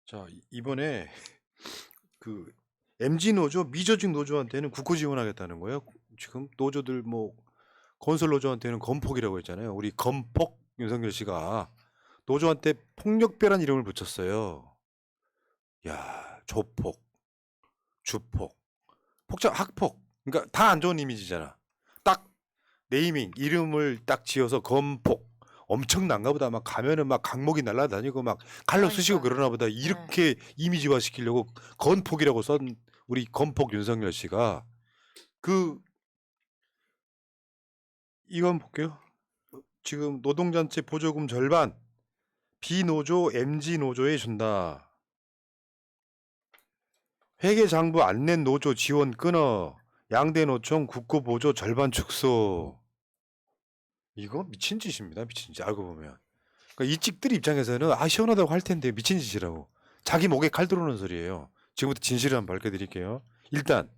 자, 이번에 그 MG 노조, 미조직 노조한테는 국고 지원하겠다는 거예요. 지금 노조들 뭐 건설 노조한테는 건폭이라고 했잖아요. 우리 건폭 윤석열 씨가 노조한테 폭력배란 이름을 붙였어요. 야, 조폭, 주폭, 학폭. 그러니까 다 안 좋은 이미지잖아. 딱 네이밍 이름을 딱 지어서 건폭. 엄청난가 보다. 막 가면은 막 강목이 날아다니고 막 칼로 쑤시고 그러니까. 그러나 보다. 이렇게 이미지화 시키려고 건폭이라고 쓴 우리 건폭 윤석열 씨가 그 이건 볼게요. 지금 노동단체 보조금 절반 비노조 MG 노조에 준다. 회계장부 안 낸 노조 지원 끊어. 양대 노총 국고 보조 절반 축소. 이거 미친 짓입니다. 미친 짓. 알고 보면. 그러니까 이 찍들 입장에서는 아 시원하다고 할 텐데 미친 짓이라고. 자기 목에 칼 들어오는 소리예요. 지금부터 진실을 한번 밝혀드릴게요. 일단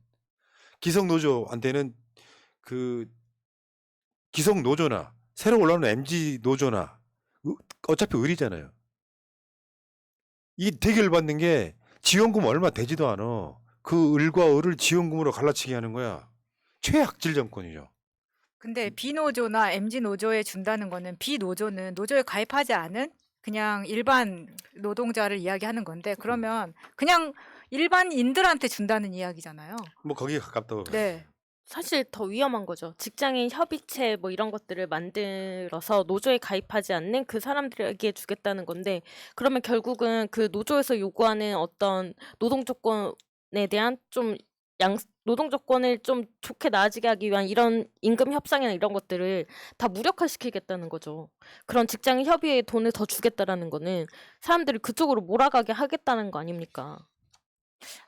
기성 노조한테는 그 기성 노조나 새로 올라오는 MG 노조나 어차피 의리잖아요. 이 대결 받는 게 지원금 얼마 되지도 않아. 그 을과 을을 지원금으로 갈라치기 하는 거야. 최악질 정권이죠. 근데 비노조나 MG 노조에 준다는 거는 비노조는 노조에 가입하지 않은 그냥 일반 노동자를 이야기하는 건데 그러면 그냥 일반인들한테 준다는 이야기잖아요. 뭐 거기에 가깝다고 봐요. 네. 사실 더 위험한 거죠. 직장인 협의체 뭐 이런 것들을 만들어서 노조에 가입하지 않는 그 사람들에게 주겠다는 건데 그러면 결국은 그 노조에서 요구하는 어떤 노동 조건에 대한 좀 노동 조건을 좀 좋게 나아지게 하기 위한 이런 임금 협상이나 이런 것들을 다 무력화시키겠다는 거죠. 그런 직장인 협의회에 돈을 더 주겠다라는 거는 사람들이 그쪽으로 몰아가게 하겠다는 거 아닙니까?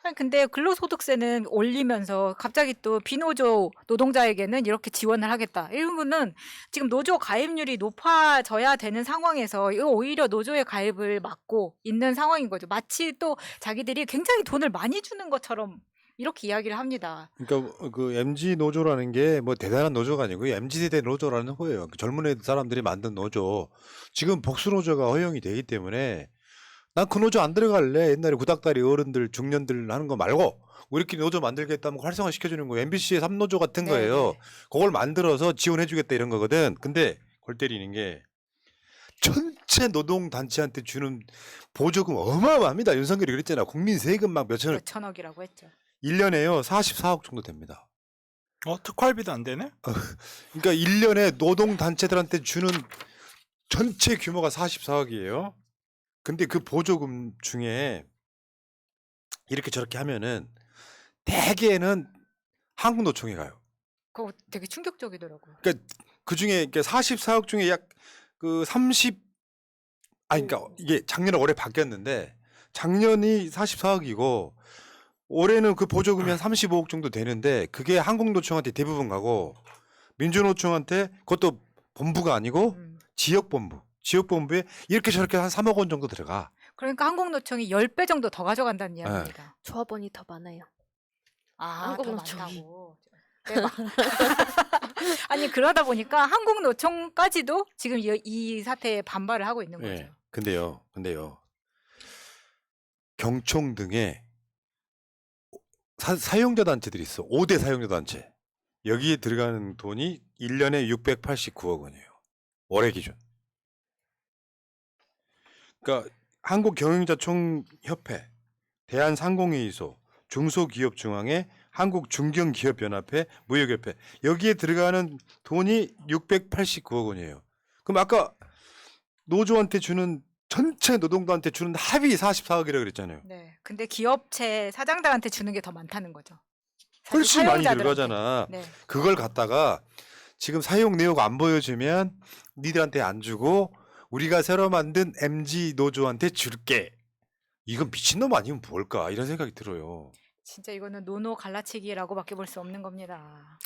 아니 근데 근로소득세는 올리면서 갑자기 또 비노조 노동자에게는 이렇게 지원을 하겠다. 이런 거는 지금 노조 가입률이 높아져야 되는 상황에서 이거 오히려 노조의 가입을 막고 있는 상황인 거죠. 마치 또 자기들이 굉장히 돈을 많이 주는 것처럼 이렇게 이야기를 합니다. 그러니까 그 MG 노조라는 게 뭐 대단한 노조가 아니고 MG 세대 노조라는 거예요. 그 젊은 애들 사람들이 만든 노조. 지금 복수 노조가 허용이 되기 때문에 난 그 노조 안 들어갈래. 옛날에 구닥다리 어른들 중년들 하는 거 말고 우리끼리 노조 만들겠다면 활성화 시켜주는 거예요. MBC의 3노조 같은 거예요. 네네. 그걸 만들어서 지원해주겠다 이런 거거든. 근데 골 때리는 게 전체 노동단체한테 주는 보조금 어마어마합니다. 윤석열이 그랬잖아. 국민 세금 막 몇천억. 몇천억이라고 했죠. 1년에요. 44억 정도 됩니다. 특활비도 안 되네? 그러니까 1년에 노동단체들한테 주는 전체 규모가 44억이에요. 근데 그 보조금 중에 이렇게 저렇게 하면은 대개는 한국노총에 가요. 그거 되게 충격적이더라고요. 그러니까 그 중에 44억 중에 약 그 그러니까 이게 작년에 올해 바뀌었는데 작년이 44억이고 올해는 그 보조금이 한 35억 정도 되는데 그게 한국노총한테 대부분 가고 민주노총한테 그것도 본부가 아니고 지역본부에 이렇게 저렇게 한 3억 원 정도 들어가. 그러니까 한국노총이 10배 정도 더 가져간다는 이야기입니다. 조합원이 더 많아요. 아, 더 한국노총이. 많다고. 대박. 아니 그러다 보니까 한국노총까지도 지금 이 사태에 반발을 하고 있는 거죠. 예. 근데요. 경총 등의 사용자 단체들이 있어. 5대 사용자 단체. 여기에 들어가는 돈이 1년에 689억 원이에요. 올해 기준. 그러니까 한국경영자총협회, 대한상공회의소, 중소기업중앙회, 한국중견기업연합회, 무역협회 여기에 들어가는 돈이 689억 원이에요. 그럼 아까 노조한테 주는 전체 노동자한테 주는 합이 44억이라고 그랬잖아요. 네. 근데 기업체 사장들한테 주는 게 더 많다는 거죠. 사실 훨씬 많이 사용자들한테. 들어가잖아. 네. 그걸 갖다가 지금 사용 내역 안 보여주면 니들한테 안 주고 우리가 새로 만든 MG 노조한테 줄게. 이건 미친놈 아니면 뭘까 이런 생각이 들어요. 진짜 이거는 노노 갈라치기라고밖에 볼 수 없는 겁니다.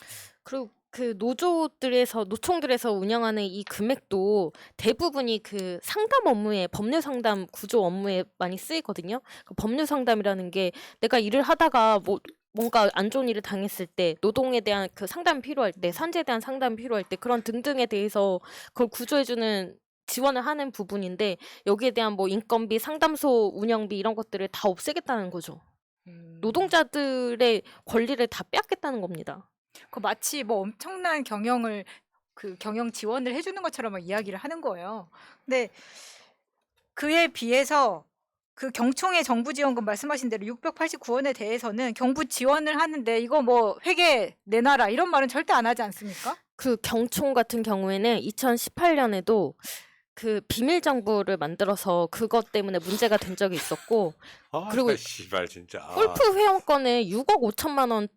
그리고 그 노총들에서 운영하는 이 금액도 대부분이 그 상담 업무에 법률 상담 구조 업무에 많이 쓰이거든요. 그 법률 상담이라는 게 내가 일을 하다가 뭔가 안 좋은 일을 당했을 때 노동에 대한 그 상담이 필요할 때 산재에 대한 상담이 필요할 때 그런 등등에 대해서 그걸 구조해주는 지원을 하는 부분인데 여기에 대한 뭐 인건비, 상담소 운영비 이런 것들을 다 없애겠다는 거죠. 노동자들의 권리를 다 빼앗겠다는 겁니다. 그 마치 뭐 엄청난 경영을 경영 지원을 해주는 것처럼 막 이야기를 하는 거예요. 근데 그에 비해서 그 경총의 정부 지원금 말씀하신 대로 689원에 대해서는 경부 지원을 하는데 이거 뭐 회계 내놔라 이런 말은 절대 안 하지 않습니까? 그 경총 같은 경우에는 2018년에도 그 비밀 정부를 만들어서 그것 때문에 문제가 된 적이 있었고 그리고 씨발 진짜. 골프 회원권에 6억 5천만 원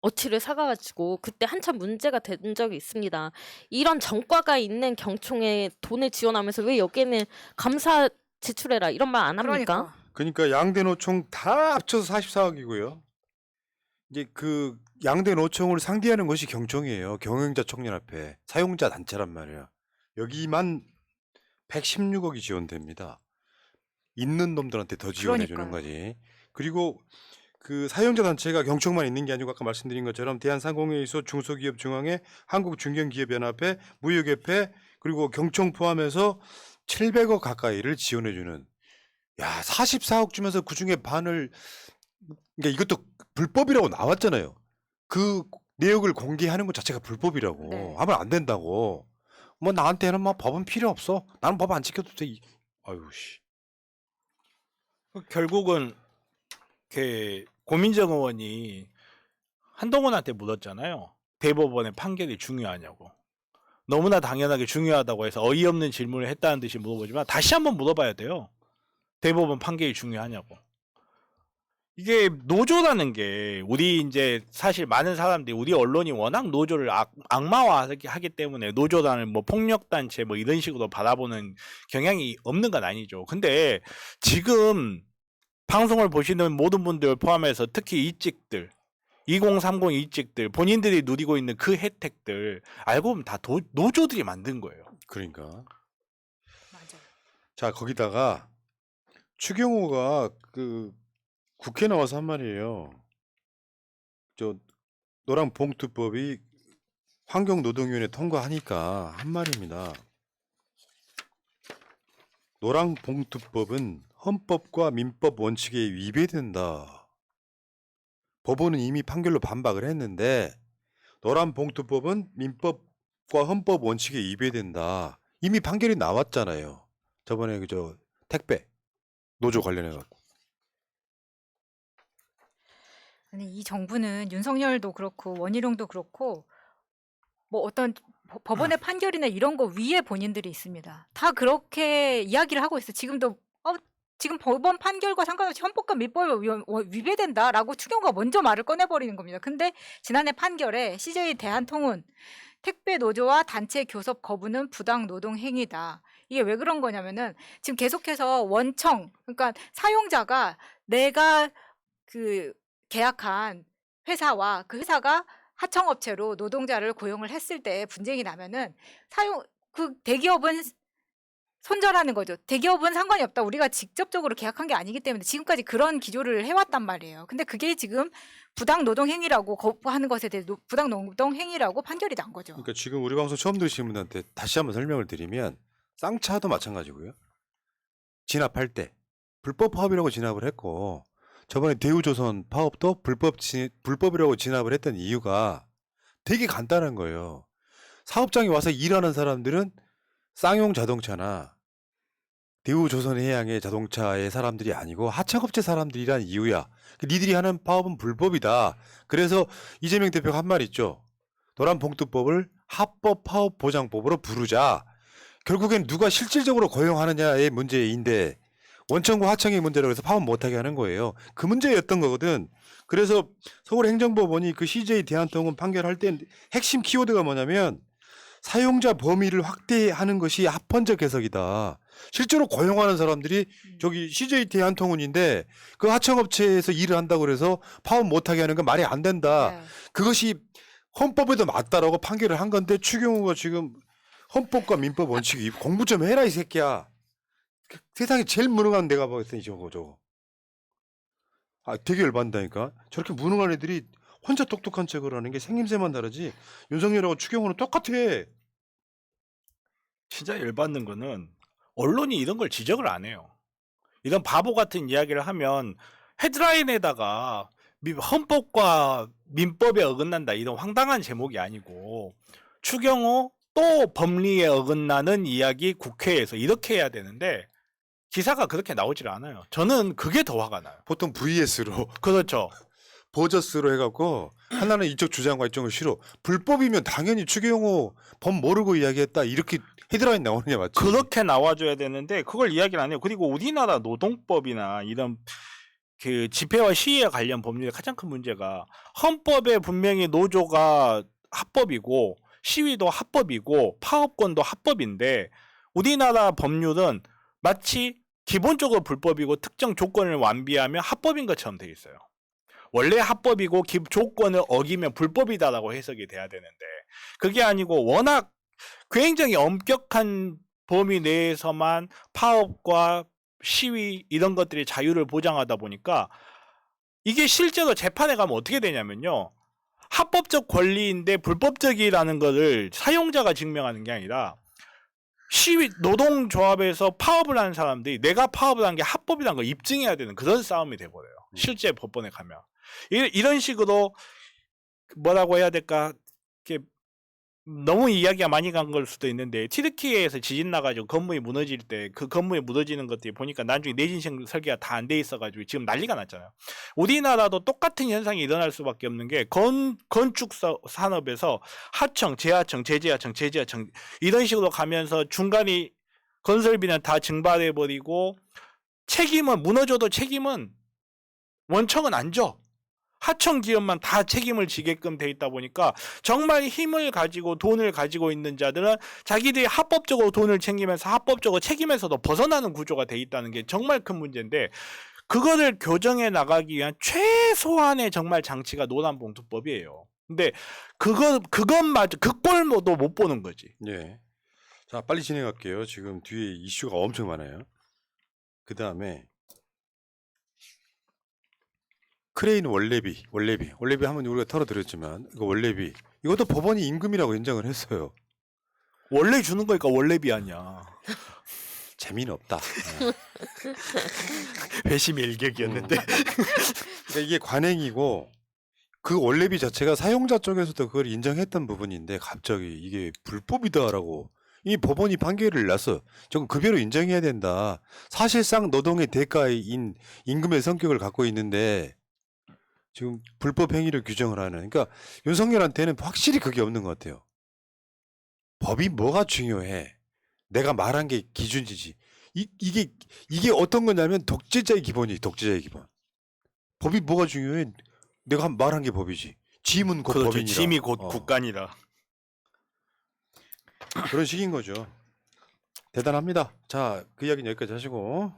어치를 사가지고 그때 한참 문제가 된 적이 있습니다. 이런 전과가 있는 경총에 돈을 지원하면서 왜 여기에는 감사 제출해라 이런 말 안 합니까? 그러니까. 양대 노총 다 합쳐서 44억이고요. 이제 그 양대 노총을 상대하는 것이 경총이에요. 경영자 총연합회 사용자 단체란 말이야. 여기만 116억이 지원됩니다. 있는 놈들한테 더 지원해 주는 그러니까요. 거지. 그리고 그 사용자 단체가 경총만 있는 게 아니고 아까 말씀드린 것처럼 대한상공회의소, 중소기업중앙회, 한국중견기업연합회, 무역협회 그리고 경총 포함해서 700억 가까이를 지원해 주는. 야, 44억 주면서 그중에 반을, 그러니까 이것도 불법이라고 나왔잖아요. 그 내역을 공개하는 것 자체가 불법이라고. 네. 하면 안 된다고. 뭐 나한테는 뭐 법은 필요 없어. 나는 법 안 지켜도 돼. 아유 씨. 결국은 그 고민정 의원이 한동훈한테 물었잖아요. 대법원의 판결이 중요하냐고. 너무나 당연하게 중요하다고 해서 어이없는 질문을 했다는 듯이 물어보지만 다시 한번 물어봐야 돼요. 대법원 판결이 중요하냐고. 이게 노조라는 게 우리 이제 사실 많은 사람들이 우리 언론이 워낙 노조를 악마화하기 때문에 노조라는 뭐 폭력단체 뭐 이런 식으로 바라보는 경향이 없는 건 아니죠. 근데 지금 방송을 보시는 모든 분들 포함해서 특히 이직들 2030 이직들 본인들이 누리고 있는 그 혜택들 알고 보면 다 노조들이 만든 거예요. 그러니까. 맞아. 자, 거기다가 추경호가 그 국회 나와서 한 말이에요. 저 노란봉투법이 환경노동위원회 통과하니까 한 말입니다. 노란봉투법은 헌법과 민법 원칙에 위배된다. 법원은 이미 판결로 반박을 했는데 노란봉투법은 민법과 헌법 원칙에 위배된다. 이미 판결이 나왔잖아요. 저번에 그저 택배 노조 관련해 갖고. 아니 이 정부는 윤석열도 그렇고 원희룡도 그렇고 뭐 어떤 법원의 판결이나 이런 거 위에 본인들이 있습니다. 다 그렇게 이야기를 하고 있어. 지금도 지금 법원 판결과 상관없이 헌법과 민법에 위배된다라고 추경호가 먼저 말을 꺼내버리는 겁니다. 근데 지난해 판결에 CJ 대한통운 택배 노조와 단체 교섭 거부는 부당 노동 행위다. 이게 왜 그런 거냐면은 지금 계속해서 원청 그러니까 사용자가 내가 그 계약한 회사와 그 회사가 하청업체로 노동자를 고용을 했을 때 분쟁이 나면은 그 대기업은 손절하는 거죠. 대기업은 상관이 없다. 우리가 직접적으로 계약한 게 아니기 때문에 지금까지 그런 기조를 해왔단 말이에요. 근데 그게 지금 부당 노동 행위라고 거부하는 것에 대해 부당 노동 행위라고 판결이 난 거죠. 그러니까 지금 우리 방송 처음 들으시는 분한테 다시 한번 설명을 드리면 쌍차도 마찬가지고요. 진압할 때 불법 파업이라고 진압을 했고 저번에 대우조선 파업도 불법이라고 진압을 했던 이유가 되게 간단한 거예요. 사업장에 와서 일하는 사람들은 쌍용 자동차나 대우조선해양의 자동차의 사람들이 아니고 하청업체 사람들이란 이유야. 니들이 하는 파업은 불법이다. 그래서 이재명 대표가 한 말 있죠. 노란봉투법을 합법 파업 보장법으로 부르자. 결국엔 누가 실질적으로 고용하느냐의 문제인데 원청과 하청의 문제라고 해서 파업 못하게 하는 거예요. 그 문제였던 거거든. 그래서 서울행정법원이 그 CJ 대한통운 판결할 때 핵심 키워드가 뭐냐면 사용자 범위를 확대하는 것이 합헌적 해석이다. 실제로 고용하는 사람들이 저기 CJ 대한통운인데 그 하청업체에서 일을 한다고 그래서 파업 못하게 하는 건 말이 안 된다. 네. 그것이 헌법에도 맞다라고 판결을 한 건데 추경호가 지금 헌법과 민법 원칙 공부 좀 해라 이 새끼야. 세상에 제일 무능한 내가 봤더니 저거. 아 되게 열받는다니까. 저렇게 무능한 애들이 혼자 똑똑한 척을 하는 게 생김새만 다르지 윤석열하고 추경호는 똑같아. 진짜 열받는 거는 언론이 이런 걸 지적을 안 해요. 이런 바보 같은 이야기를 하면 헤드라인에다가 헌법과 민법에 어긋난다 이런 황당한 제목이 아니고 추경호 또 법리에 어긋나는 이야기 국회에서 이렇게 해야 되는데 기사가 그렇게 나오질 않아요. 저는 그게 더 화가 나요. 보통 VS로 그렇죠. 버저스로 해갖고 하나는 이쪽 주장과 이쪽은 싫어. 불법이면 당연히 추경호 법 모르고 이야기했다 이렇게 헤드라인 나오느냐 맞지? 그렇게 나와줘야 되는데 그걸 이야기를 안 해요. 그리고 우리나라 노동법이나 이런 그 집회와 시위에 관련 법률의 가장 큰 문제가 헌법에 분명히 노조가 합법이고 시위도 합법이고 파업권도 합법인데 우리나라 법률은 마치 기본적으로 불법이고 특정 조건을 완비하면 합법인 것처럼 돼 있어요. 원래 합법이고 조건을 어기면 불법이다라고 해석이 돼야 되는데 그게 아니고 워낙 굉장히 엄격한 범위 내에서만 파업과 시위 이런 것들이 자유를 보장하다 보니까 이게 실제로 재판에 가면 어떻게 되냐면요. 합법적 권리인데 불법적이라는 것을 사용자가 증명하는 게 아니라 시위 노동조합에서 파업을 하는 사람들이 내가 파업을 한 게 합법이라는 걸 입증해야 되는 그런 싸움이 돼버려요. 실제 법원에 가면 이런 식으로 뭐라고 해야 될까 이렇게 너무 이야기가 많이 간 걸 수도 있는데 튀르키예에서 지진 나가지고 건물이 무너질 때 그 건물이 무너지는 것들이 보니까 나중에 내진 설계가 다 안 돼 있어가지고 지금 난리가 났잖아요. 우리나라도 똑같은 현상이 일어날 수밖에 없는 게 건축 산업에서 하청, 재하청, 재재하청, 재재하청 이런 식으로 가면서 중간이 건설비는 다 증발해버리고 책임은 무너져도 책임은 원청은 안 져. 하청 기업만 다 책임을 지게끔 돼 있다 보니까 정말 힘을 가지고 돈을 가지고 있는 자들은 자기들이 합법적으로 돈을 챙기면서 합법적으로 책임에서도 벗어나는 구조가 돼 있다는 게 정말 큰 문제인데 그거를 교정해 나가기 위한 최소한의 정말 장치가 노란봉투법이에요. 근데 그것마저 그 꼴도 못 보는 거지. 예. 자 빨리 진행할게요. 지금 뒤에 이슈가 엄청 많아요. 그 다음에 크레인 원래비 하면 우리가 털어드렸지만 이거 원래비 이것도 법원이 임금이라고 인정을 했어요. 원래 주는 거니까 원래비 아니야. 재미는 없다. 회심의 일격이었는데. 그러니까 이게 관행이고 그 원래비 자체가 사용자 쪽에서도 그걸 인정했던 부분인데 갑자기 이게 불법이다라고 이 법원이 판결을 났어. 좀 그대로 인정해야 된다. 사실상 노동의 대가인 임금의 성격을 갖고 있는데 지금 불법 행위를 규정을 하는. 그러니까 윤석열한테는 확실히 그게 없는 것 같아요. 법이 뭐가 중요해? 내가 말한 게 기준이지. 이게 어떤 거냐면 독재자의 기본이지. 독재자의 기본. 법이 뭐가 중요해? 내가 말한 게 법이지. 짐은 곧 그렇죠. 법이니라. 짐이 곧 국간이라. 그런 식인 거죠. 대단합니다. 자, 그 이야기는 여기까지 하시고